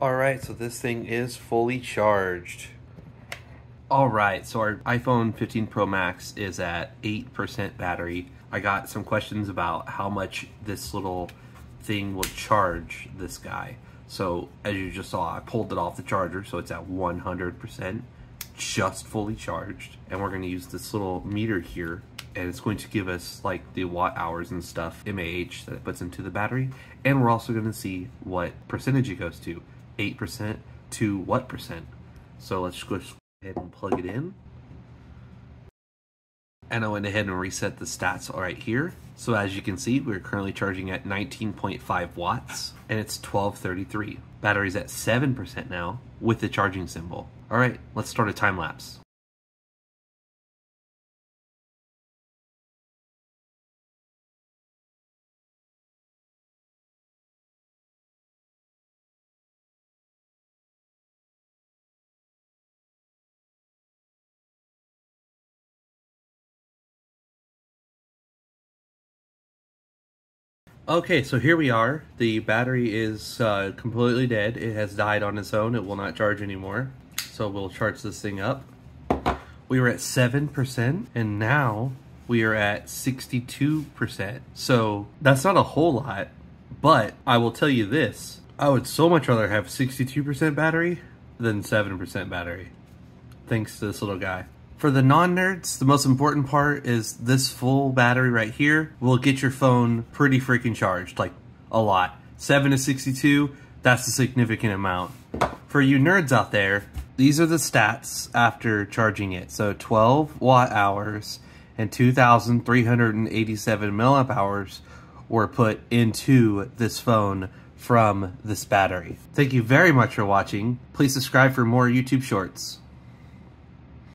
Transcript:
Alright, so this thing is fully charged. Alright, so our iPhone 15 Pro Max is at 8% battery. I got some questions about how much this little thing will charge this guy. So as you just saw, I pulled it off the charger, so it's at 100%, just fully charged. And we're gonna use this little meter here, and it's going to give us like the watt hours and stuff, mAh, that it puts into the battery. And we're also gonna see what percentage it goes to. 8% to what percent? So let's just go ahead and plug it in. And I went ahead and reset the stats right here. So as you can see, we're currently charging at 19.5 watts and it's 12:33. Battery's at 7% now with the charging symbol. All right, let's start a time lapse. Okay, so here we are. The battery is completely dead. It has died on its own. It will not charge anymore. So we'll charge this thing up. We were at 7% and now we are at 62%. So that's not a whole lot, but I will tell you this. I would so much rather have 62% battery than 7% battery. Thanks to this little guy. For the non-nerds, the most important part is this full battery right here will get your phone pretty freaking charged, like a lot. 7 to 62, that's a significant amount. For you nerds out there, these are the stats after charging it. So 12 watt hours and 2,387 milliamp hours were put into this phone from this battery. Thank you very much for watching. Please subscribe for more YouTube shorts.